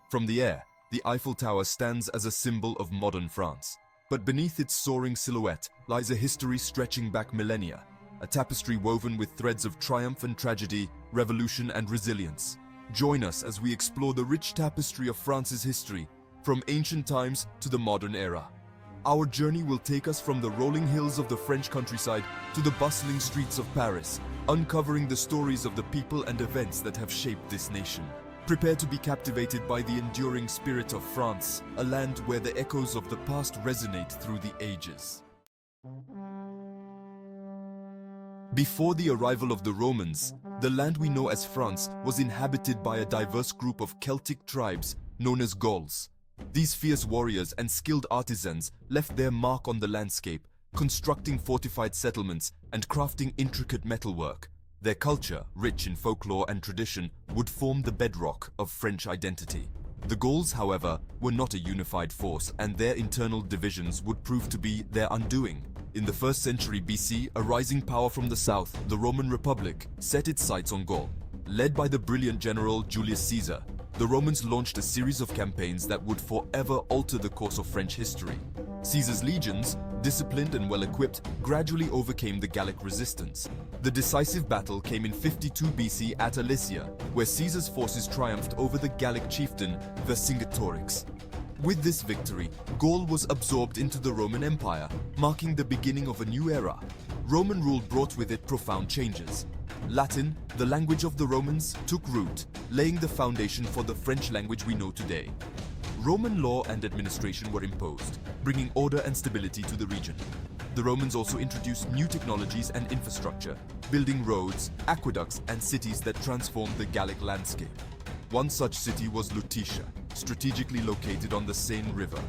From the air, the Eiffel Tower stands as a symbol of modern France. But beneath its soaring silhouette lies a history stretching back millennia, a tapestry woven with threads of triumph and tragedy, revolution and resilience. Join us as we explore the rich tapestry of France's history, from ancient times to the modern era. Our journey will take us from the rolling hills of the French countryside to the bustling streets of Paris, uncovering the stories of the people and events that have shaped this nation. Prepare to be captivated by the enduring spirit of France, a land where the echoes of the past resonate through the ages. Before the arrival of the Romans, the land we know as France was inhabited by a diverse group of Celtic tribes known as Gauls. These fierce warriors and skilled artisans left their mark on the landscape, constructing fortified settlements and crafting intricate metalwork. Their culture, rich in folklore and tradition, would form the bedrock of French identity. The Gauls, however, were not a unified force, and their internal divisions would prove to be their undoing. In the 1st century BC, a rising power from the south, the Roman Republic, set its sights on Gaul. Led by the brilliant general Julius Caesar, the Romans launched a series of campaigns that would forever alter the course of French history. Caesar's legions, disciplined and well-equipped, gradually overcame the Gallic resistance. The decisive battle came in 52 BC at Alesia, where Caesar's forces triumphed over the Gallic chieftain Vercingetorix. With this victory, Gaul was absorbed into the Roman Empire, marking the beginning of a new era. Roman rule brought with it profound changes. Latin, the language of the Romans, took root, laying the foundation for the French language we know today. Roman law and administration were imposed, bringing order and stability to the region. The Romans also introduced new technologies and infrastructure, building roads, aqueducts, and cities that transformed the Gallic landscape. One such city was Lutetia, strategically located on the Seine River.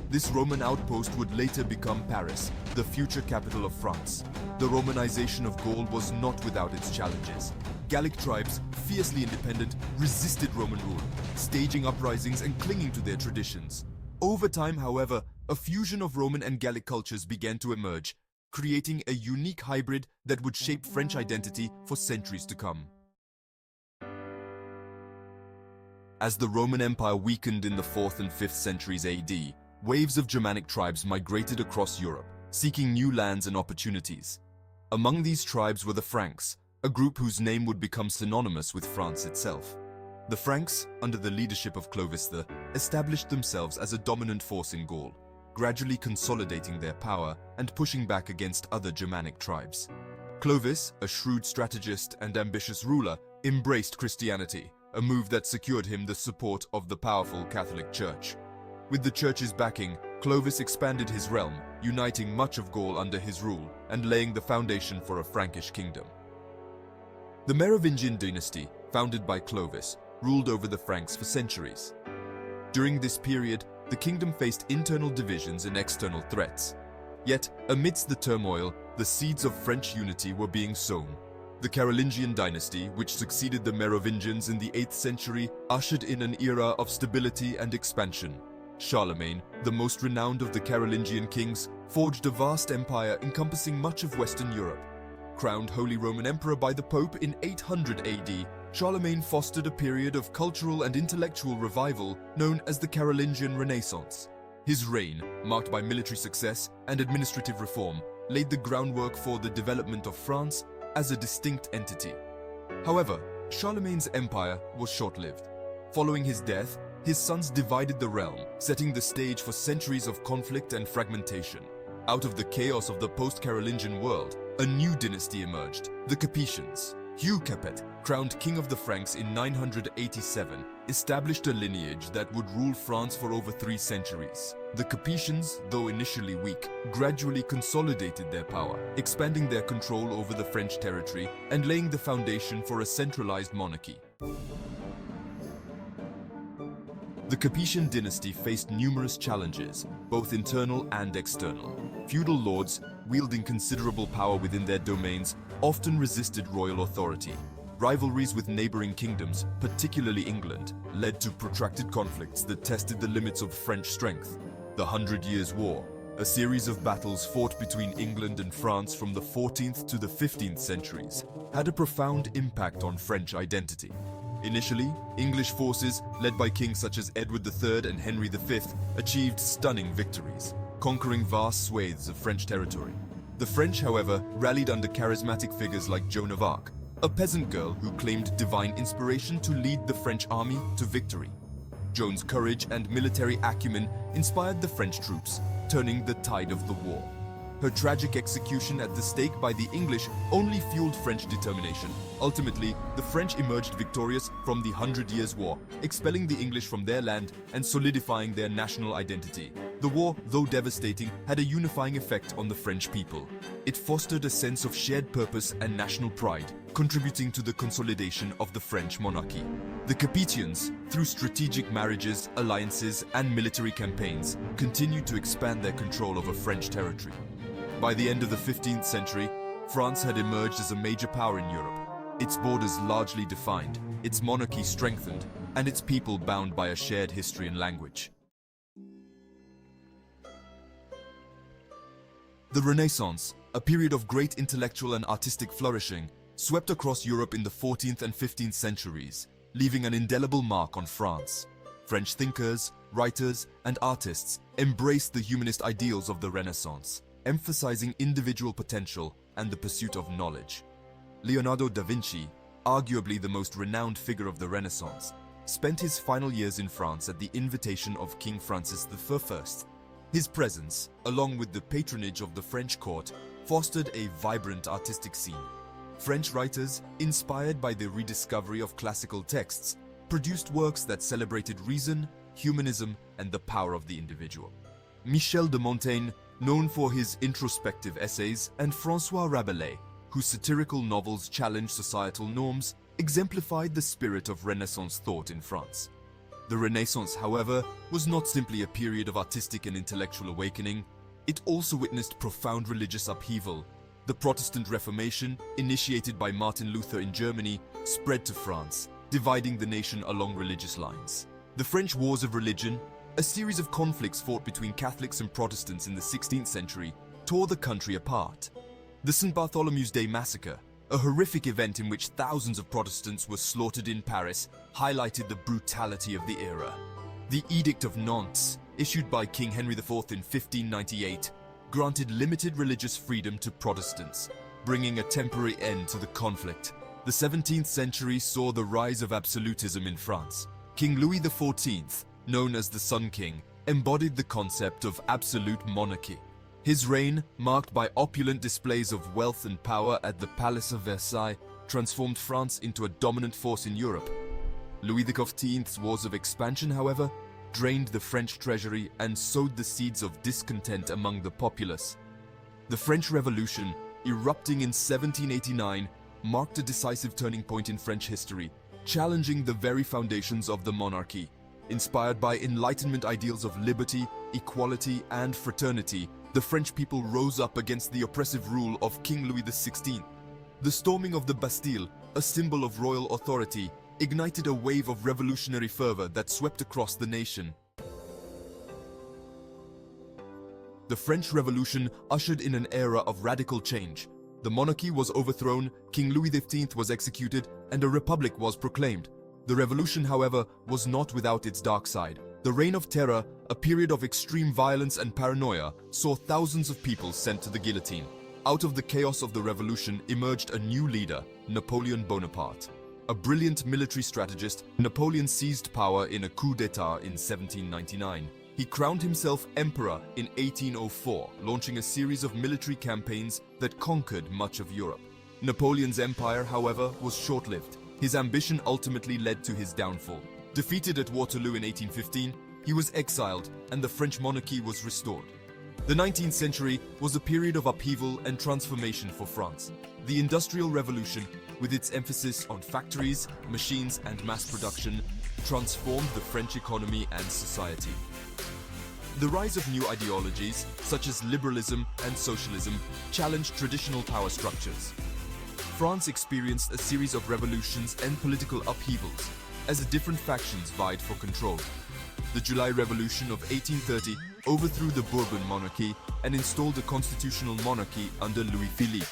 This Roman outpost would later become Paris, the future capital of France. The Romanization of Gaul was not without its challenges. Gallic tribes, fiercely independent, resisted Roman rule, staging uprisings and clinging to their traditions. Over time, however, a fusion of Roman and Gallic cultures began to emerge, creating a unique hybrid that would shape French identity for centuries to come. As the Roman Empire weakened in the 4th and 5th centuries AD, waves of Germanic tribes migrated across Europe, seeking new lands and opportunities. Among these tribes were the Franks, a group whose name would become synonymous with France itself. The Franks, under the leadership of Clovis I, established themselves as a dominant force in Gaul, gradually consolidating their power and pushing back against other Germanic tribes. Clovis, a shrewd strategist and ambitious ruler, embraced Christianity, a move that secured him the support of the powerful Catholic Church. With the Church's backing, Clovis expanded his realm, uniting much of Gaul under his rule and laying the foundation for a Frankish kingdom. The Merovingian dynasty, founded by Clovis, ruled over the Franks for centuries. During this period, the kingdom faced internal divisions and external threats. Yet, amidst the turmoil, the seeds of French unity were being sown. The Carolingian dynasty, which succeeded the Merovingians in the 8th century, ushered in an era of stability and expansion. Charlemagne, the most renowned of the Carolingian kings, forged a vast empire encompassing much of Western Europe. Crowned Holy Roman Emperor by the Pope in 800 AD, Charlemagne fostered a period of cultural and intellectual revival known as the Carolingian Renaissance. His reign, marked by military success and administrative reform, laid the groundwork for the development of France as a distinct entity. However, Charlemagne's empire was short-lived. Following his death, his sons divided the realm, setting the stage for centuries of conflict and fragmentation. Out of the chaos of the post-Carolingian world, a new dynasty emerged, the Capetians. Hugh Capet, crowned king of the Franks in 987, established a lineage that would rule France for over 3 centuries. The Capetians, though initially weak, gradually consolidated their power, expanding their control over the French territory and laying the foundation for a centralized monarchy. The Capetian dynasty faced numerous challenges, both internal and external. Feudal lords, wielding considerable power within their domains, often resisted royal authority. Rivalries with neighboring kingdoms, particularly England, led to protracted conflicts that tested the limits of French strength. The 100 Years' War, a series of battles fought between England and France from the 14th to the 15th centuries, had a profound impact on French identity. Initially, English forces, led by kings such as Edward III and Henry V, achieved stunning victories, conquering vast swathes of French territory. The French, however, rallied under charismatic figures like Joan of Arc, a peasant girl who claimed divine inspiration to lead the French army to victory. Joan's courage and military acumen inspired the French troops, turning the tide of the war. Her tragic execution at the stake by the English only fueled French determination. Ultimately, the French emerged victorious from the 100 Years' War, expelling the English from their land and solidifying their national identity. The war, though devastating, had a unifying effect on the French people. It fostered a sense of shared purpose and national pride, contributing to the consolidation of the French monarchy. The Capetians, through strategic marriages, alliances, and military campaigns, continued to expand their control over French territory. By the end of the 15th century, France had emerged as a major power in Europe, its borders largely defined, its monarchy strengthened, and its people bound by a shared history and language. The Renaissance, a period of great intellectual and artistic flourishing, swept across Europe in the 14th and 15th centuries, leaving an indelible mark on France. French thinkers, writers, and artists embraced the humanist ideals of the Renaissance, emphasizing individual potential and the pursuit of knowledge. Leonardo da Vinci, arguably the most renowned figure of the Renaissance, spent his final years in France at the invitation of King Francis I. His presence, along with the patronage of the French court, fostered a vibrant artistic scene. French writers, inspired by the rediscovery of classical texts, produced works that celebrated reason, humanism, and the power of the individual. Michel de Montaigne, known for his introspective essays, and François Rabelais, whose satirical novels challenged societal norms, exemplified the spirit of Renaissance thought in France. The Renaissance, however, was not simply a period of artistic and intellectual awakening. It also witnessed profound religious upheaval. The Protestant Reformation, initiated by Martin Luther in Germany, spread to France, dividing the nation along religious lines. The French Wars of Religion, a series of conflicts fought between Catholics and Protestants in the 16th century, tore the country apart. The St. Bartholomew's Day Massacre, a horrific event in which thousands of Protestants were slaughtered in Paris, highlighted the brutality of the era. The Edict of Nantes, issued by King Henry IV in 1598, granted limited religious freedom to Protestants, bringing a temporary end to the conflict. The 17th century saw the rise of absolutism in France. King Louis XIV, known as the Sun King, embodied the concept of absolute monarchy. His reign, marked by opulent displays of wealth and power at the Palace of Versailles, transformed France into a dominant force in Europe. Louis XV's wars of expansion, however, drained the French treasury and sowed the seeds of discontent among the populace. The French Revolution, erupting in 1789, marked a decisive turning point in French history, challenging the very foundations of the monarchy. Inspired by Enlightenment ideals of liberty, equality, and fraternity, the French people rose up against the oppressive rule of King Louis XVI. The storming of the Bastille, a symbol of royal authority, ignited a wave of revolutionary fervor that swept across the nation. The French Revolution ushered in an era of radical change. The monarchy was overthrown, King Louis XV was executed, and a republic was proclaimed. The revolution, however, was not without its dark side. The Reign of Terror, a period of extreme violence and paranoia, saw thousands of people sent to the guillotine. Out of the chaos of the revolution emerged a new leader, Napoleon Bonaparte. A brilliant military strategist, Napoleon seized power in a coup d'etat in 1799. He crowned himself emperor in 1804, launching a series of military campaigns that conquered much of Europe. Napoleon's empire, however, was short-lived. His ambition ultimately led to his downfall. Defeated at Waterloo in 1815, he was exiled and the French monarchy was restored. The 19th century was a period of upheaval and transformation for France. The Industrial Revolution, with its emphasis on factories, machines, and mass production, transformed the French economy and society. The rise of new ideologies, such as liberalism and socialism, challenged traditional power structures. France experienced a series of revolutions and political upheavals, as the different factions vied for control. The July Revolution of 1830 overthrew the Bourbon monarchy and installed a constitutional monarchy under Louis Philippe.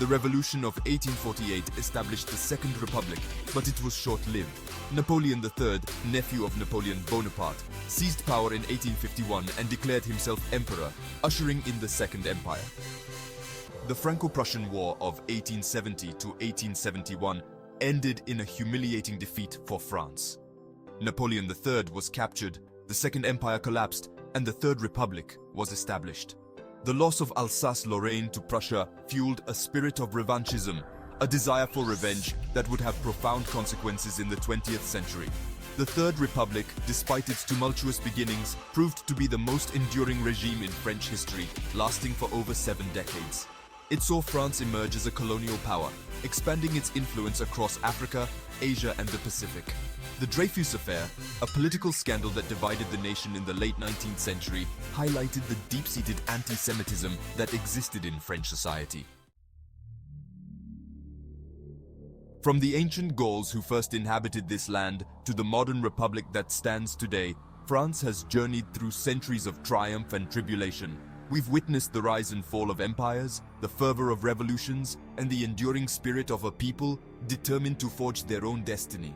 The Revolution of 1848 established the Second Republic, but it was short-lived. Napoleon III, nephew of Napoleon Bonaparte, seized power in 1851 and declared himself emperor, ushering in the Second Empire. The Franco-Prussian War of 1870 to 1871 ended in a humiliating defeat for France. Napoleon III was captured, the Second Empire collapsed, and the Third Republic was established. The loss of Alsace-Lorraine to Prussia fueled a spirit of revanchism, a desire for revenge that would have profound consequences in the 20th century. The Third Republic, despite its tumultuous beginnings, proved to be the most enduring regime in French history, lasting for over 7 decades. It saw France emerge as a colonial power, expanding its influence across Africa, Asia, and the Pacific. The Dreyfus Affair, a political scandal that divided the nation in the late 19th century, highlighted the deep-seated anti-Semitism that existed in French society. From the ancient Gauls who first inhabited this land to the modern republic that stands today, France has journeyed through centuries of triumph and tribulation. We've witnessed the rise and fall of empires, the fervor of revolutions, and the enduring spirit of a people determined to forge their own destiny.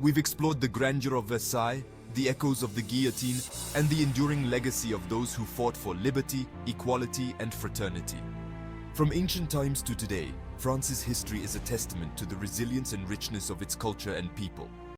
We've explored the grandeur of Versailles, the echoes of the guillotine, and the enduring legacy of those who fought for liberty, equality, and fraternity. From ancient times to today, France's history is a testament to the resilience and richness of its culture and people.